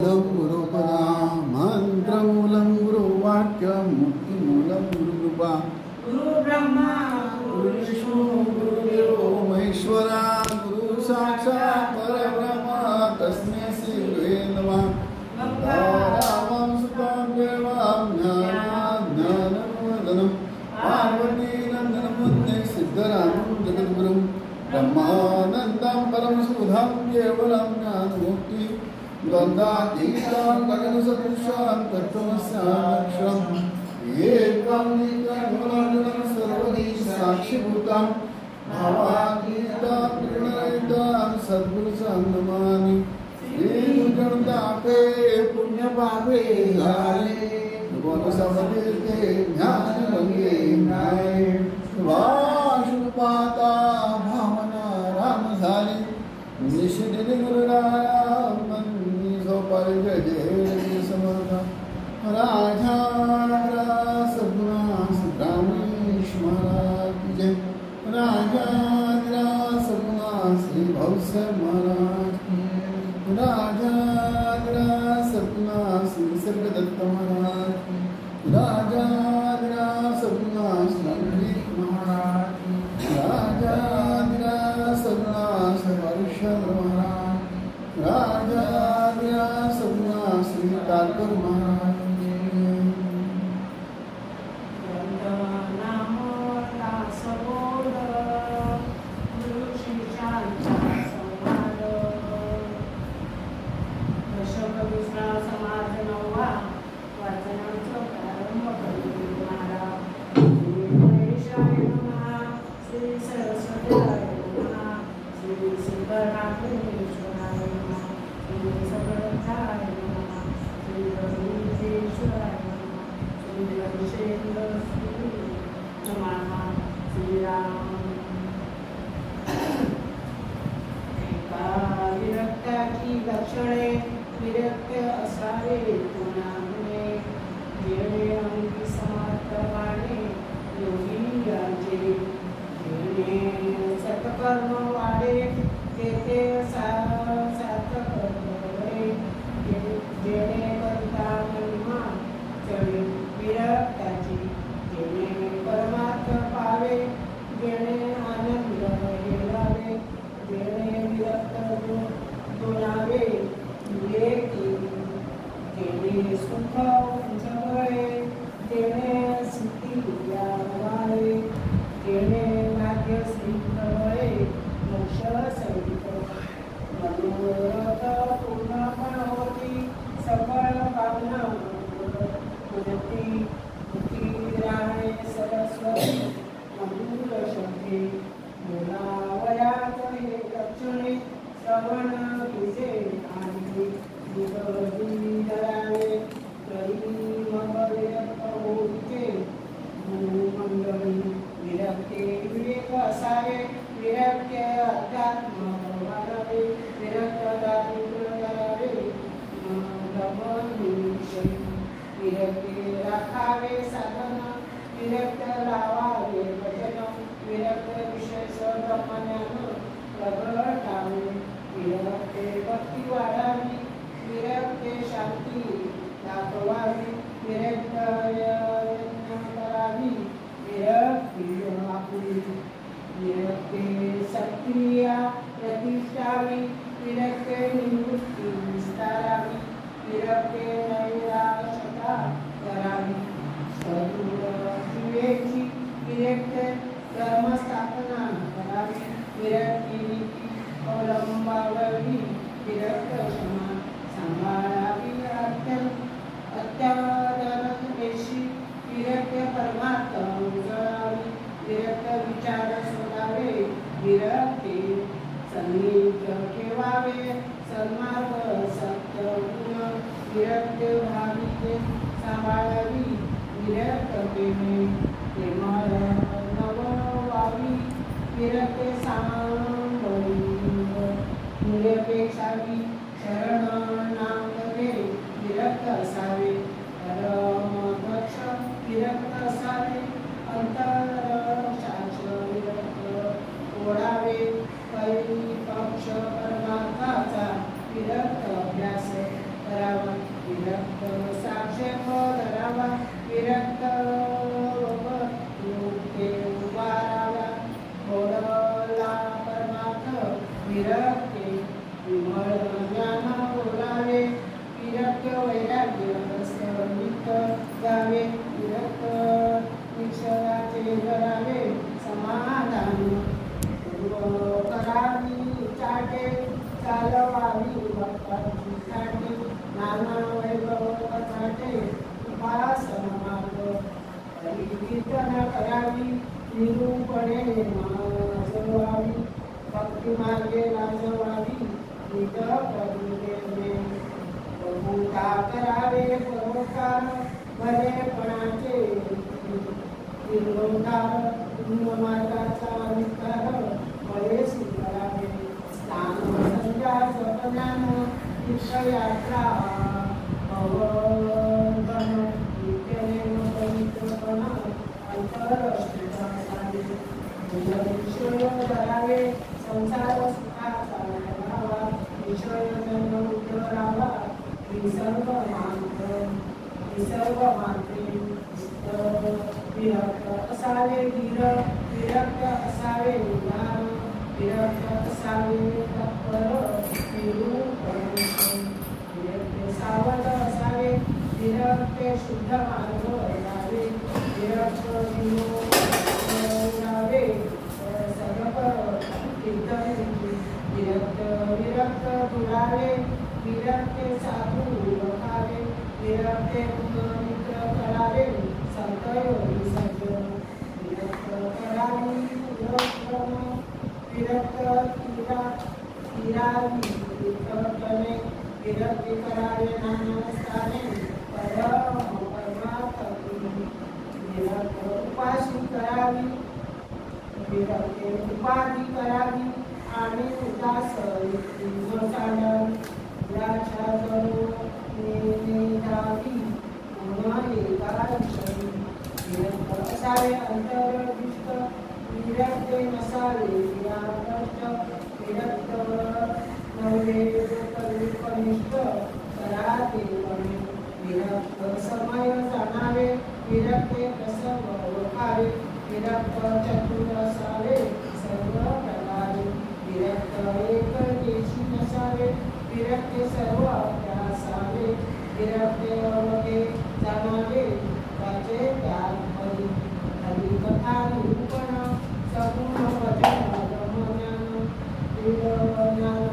गुरुपदा मंत्रमूलं गुरुवाक्यं मुक्तिमूलं गुरुकृपा गुरु ब्रह्मा गुरु विष्णु गुरुदेवो महेश्वरा गुरु साक्षात् परब्रह्म तस्मै श्री गुरवे नमः। रामं सुतं देवं ज्ञानवदनं पार्वतीनन्दनं वन्दे सिद्धरामं जगद्गुरुं ब्रह्मानन्दं परमसुधां केवलं ज्ञानमुक्ति द्वन्द्वातीतं गगनसदृशं तत्त्वमस्याक्षरम् एकं नित्यनिर्मलं सर्वदि साक्षिभूतं भावातीतं त्रिगुणरहितं सद्गुरुसन्नमामि। श्रीगुरुगणतापे पुण्यपापे हारे गुणसमतीर्थे ज्ञानगंगे न्याये शुभाशुभपाता भावना राम झाली निशिदिनी गुरुराम परिजय जय समर्थ राजा सद्गुणा सिद्धरामेश महाराज की जय। राजा सद्गुणा श्री भवस्य महाराज की जय। राजा सद्गुणा श्री सर्गदत्त महाराज की जय। राजा सद्गुणा श्री महाराज की जय। राजा सद्गुणा श्री हरिश्चंद्र महाराज। राजा सद्गुणा श्री तारकर महाराज। लक्षणे विरक्त असावे गुणाने जेणे अंगी समर्थवाने योगी यांचे जेणे सत्कर्म वाढे तेथे सार्थक होय जेणे करिता महिमा चढे विरक्ताची जेणे परमार्थ पावे जेणे आनंद हेरावे जेणे विरक्त गुणावे विवेकी जेणे सुख उंचवळे जेणे सिद्धी यावाळे जेणे भाग्य सिद्धवळे मोक्ष सहित मनोरथ पूर्ण होती सफळ कामना पुनती मुक्ती राहे सरस्वती मधुर शब्दे बोलावयात हे लक्षणे श्रवण तुझे आणि धरावे तरी मग विरक्त होते गुरुमंडळी विरक्ते विवेक असावे विरक्ते अध्यात्म वाढावे विरक्त दारिद्र्य करावे दमनिषय विरक्ते राखावे साधन विरक्त लावावे भजन विरक्त विषय ब्रह्मज्ञान प्रगटावे विरक्ते भक्ती वाढावी विरक्ते शांती दाखवावी विरक्त यज्ञ करावी विरक्ती आपुली विरक्ते सक्रिया प्रतिष्ठावी विरक्ते निवृत्ती विस्तारावी विरक्ते नैराश्यता करावी सद्गुरुची विरक्ते धर्मस्थापना करावी विरक्ती अवलंबावरी विरक्त क्षमा सांभाळावी अत्यादरशी विरक्त परमार्थ उजळावी विरक्त विचार सोडावे विरक्ती सन्निध ठेवावे सन्मार्ग सत्य गुण विरक्त भाविके सांभाळावी विरक्त प्रेमे प्रेमळ नववावी विरक्त सांभाळी निरपेक्षावी शरण नामदे विरक्त असावे परमदक्ष विरक्त असावे अंतर शास्त्र विरक्त ओढावे पक्ष परमार्थाचा विरक्त अभ्यास करावा विरक्त साक्षेप धरावा विरक्त युक्ते उभारावा बोलला परमार्थ विरक्ते विमळ ज्ञान बोलावे विरक्त वैराग्य नित्य गावे विरक्त निक्षराचे करावे समाधान करावी चाटे चालवावी भक्ताची चाटे नाना वैभव चाटे उपासना मार्ग कीर्तन करावी निरूपणे लाजवावी भक्ती मार्गे लाजवावी नित प्रभुदेवने प्रभुता करावे परोपकार भलेपणाचे निर्वंकार मार्गाचा विस्तार फळे स्वीकारावे स्नान संध्या जपज्ञान तीर्थयात्रा भवगण नित्यनेम पवित्रपणा अंतरश्रेष्ठासावे विषय धरावे संसार सुखाचा लाभावा विषय जन्म उद्धरावा विसर्ग मात्रे विरक्त असावे विरक्त असावे निदान विरक्त असावे तत्पर विरक्त सावध असावे विरक्त शुद्ध मार्ग लावे विरक्त विनोदावे सर्व कीर्तन विरक्त बुलावे विरक्त साधू बघावे विरक्त मित्र करावे संतयोगी सज्जन विरक्त करावी विरक्त तीरावी तीर्थने विरक्ती करावे नानास्थाने परमार्थ विरक्त उपासी करावी विरक्त उपाधी करावी आणि उदास साधावी याच्या जणू विरक्त असावे अंतरदृष्ट विरक्त नसावे विरक्त नवरे कनिष्ठ कराते विरक्त समय जाणावे विरक्त प्रसंग ओळखावे विरक्त चतुर असावे सर्व प्रकारे विरक्त एक देशी नसावे विरक्त सर्व अभ्यासावे विरक्त अवघे जाणावे त्याचे त्याग हरी कथा निरूपण सगुण वचन ब्रह्मज्ञान ज्ञान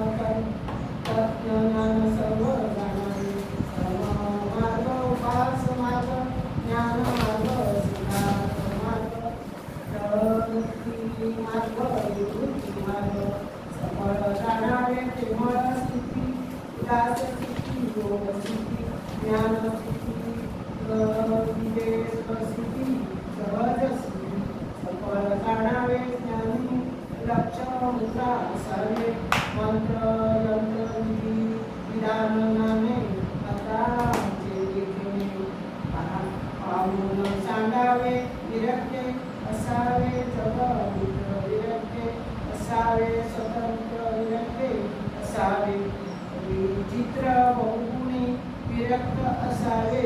तत्ज्ञान सर्व जाणावे मार्ग उपास मार्ग ज्ञान मार्ग सिद्धार्थ मार्ग प्रवृत्ती मार्ग निवृत्ती मार्ग सफळ जाणावे प्रेमळ स्थिती उदास स्थिती योग स्थिती ज्ञान स्थिती विवेक स्थिती सहज स्थिती सफळ जाणावे ज्ञानी लक्ष मुद्रा असावे मंत्र यंत्र विधी विधान नामे हाताचे देखणे पाहून सांगावे विरक्ते असावे जग मित्र विरक्ते असावे स्वतंत्र विरक्ते असावे विचित्र बहुगुणी विरक्त असावे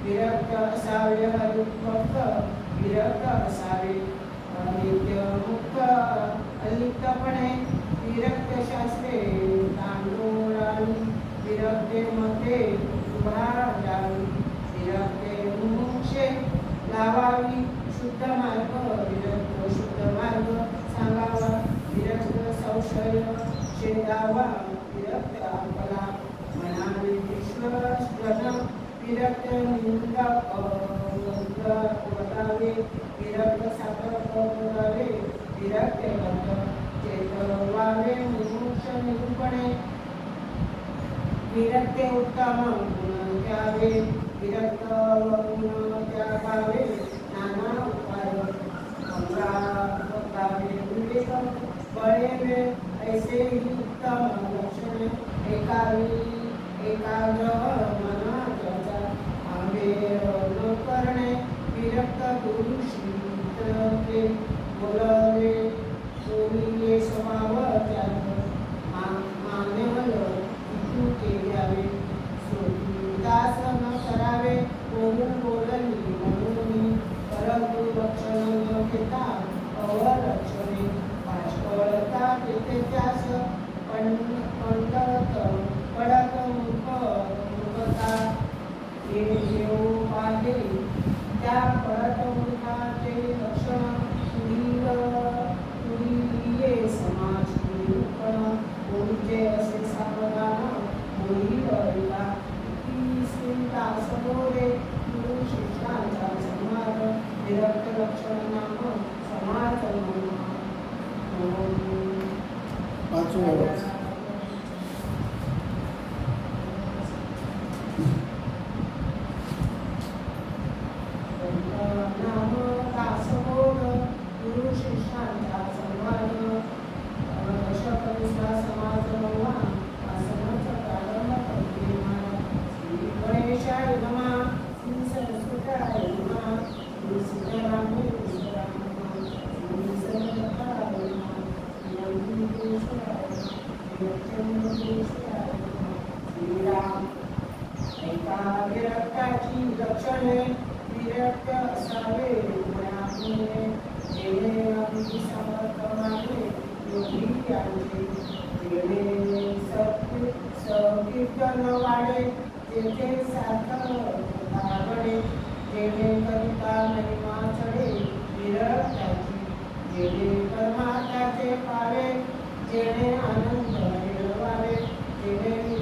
विरक्त असावे हरिभक्त विरक्त असावे नित्य मुक्त अलिप्तपणे विरक्त शास्त्रे तांडूळानी विरक्ते मध्ये उभा राहावी विरक्ते मुमुक्षे लावावी शुद्ध मार्ग विरक्त शुद्ध मार्ग सांगावा विरक्त संशय छेदावा विरक्त आपला मनाने ईश्वर जन विरक्त निंदा वटावे विरक्त साखर बोलावे विरक्त बंध चेतवावे मुमुक्ष निरूपणे विरक्त उत्तम गुण त्यावे विरक्त गुण त्यागावे नाना उपाय अमरावे विवेक बळेवे ऐसे ही उत्तम लक्षण एकाग्र मन त्याचा आंबेर न करणे विरक्त पुरुषे बोलवे सोनिये स्वभाव त्यात मान्यवल तू केल्यावे सोनी सांगे त्यास पडत मूर्खता येऊ पाहिले त्या पडत मूर्खाचे लक्षण पुढील समाज निरूपण होईचे असे सावधान होईल समोरे गुरु शिष्यांचा संवाद विरक्त लक्षण नाम समाज नाम दासबोध गुरु शिष्यांचा संवाद दशकविसा समाज नवा आसनाचा प्रारंभ करते श्री गणेशाय नमः श्री सरस्वत्याय नमः श्री सिद्धरामाय नमः श्री सर्वदत्ताय नमः श्रीराम एका विरक्ताची लक्षणे विरक्त असावे गुणामुळे जेणे अगदी समर्थ मानले योगी यांचे जेणे संकीर्तन वाढे तेथे सार्थक घडे जेणे कविता महिमा चढे विरक्ताची जेणे परमार्थाचे पावे जेणे आनंद मिळवावे जेणे